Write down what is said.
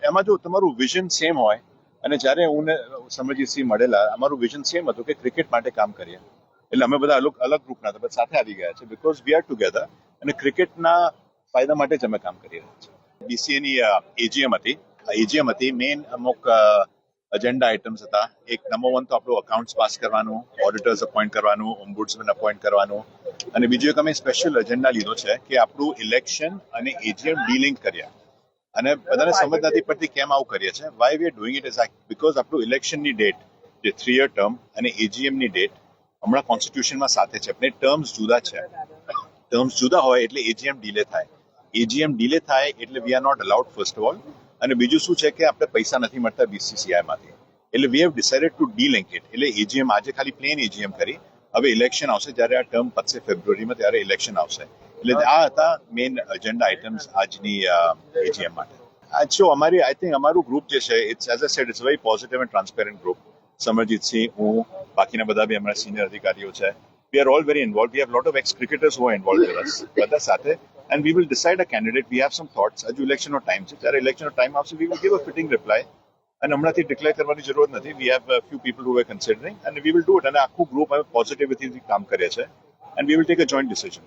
એમાં જો તમારું વિઝન સેમ હોય અને જ્યારે હું સમરજીતસિંહ મળેલા અમારું વિઝન સેમ હતું કે ક્રિકેટ માટે કામ કરીએ એટલે અમે બધા અલગ અલગ ગ્રુપના હતા બધા સાથે આવી ગયા છે બીકોઝ વી આર ટુગેધર અને ક્રિકેટના ફાયદા માટે જ અમે કામ કરી રહ્યા છીએ બીસીએની એજીએમ હતી મેઇન અમુક એજન્ડા આઇટમ્સ હતા એક નંબર 1 તો આપણું અકાઉન્ટ્સ પાસ કરવાનું ઓડિટર્સ અપોઇન્ટ કરવાનું ઓમ્બુડ્સમેન અપોઇન્ટ કરવાનું અને બીજું એક અમે સ્પેશિયલ એજન્ડા લીધો છે કે આપણું ઇલેક્શન અને એજીએમ ડીલિંક કર્યા અને બધાને સમજ નથી પડતી કેમ આવું કરીએ છીએ why we are doing it is because આપણું ઇલેક્શનની ડેટ જે 3 યર ટર્મ અને એજીએમની ડેટ હમણાં કોન્સ્ટિટ્યુશનમાં સાથે છે પણ ટર્મ્સ જુદા છે ટર્મ્સ જુદા હોય એટલે એજીએમ ડીલે થાય એજીએમ ડીલે થાય એટલે we are not allowed first of all અને બીજું શું છે કે આપણે પૈસા નથી મળતા બીસીસીઆઈમાંથી એટલે we have decided to delink it એટલે એજીએમ આજે ખાલી પ્લેન એજીએમ કરી હવે ઇલેક્શન આવશે જ્યારે આ ટર્મ પતશે ફેબ્રુઆરીમાં ત્યારે ઇલેક્શન આવશે એટલે આ હતા મેઇન એજન્ડા આઇટમ્સ આજની એજીએમ માટે જો આઈ થિંક અમારું ગ્રુપ જે છે it's as a said it's very positive and transparent group Samarjitsinh હું બાકીના બધા બી અમારા સિનિયર અધિકારીઓ છે we are all very involve we have lot of ex cricketers who are involve with us બધા સાથે and we will decide a candidate we have some thoughts હજુ ઇલેક્શનનો ટાઈમ છે જ્યારે ઇલેક્શનનો ટાઈમ આવશે we will give a fitting reply અને હમણાંથી declare કરવાની જરૂર નથી we have few people who are considering and we will do it અને આખું ગ્રુપ હવે પોઝિટિવિટીથી કામ કરે છે and we will take a joint decision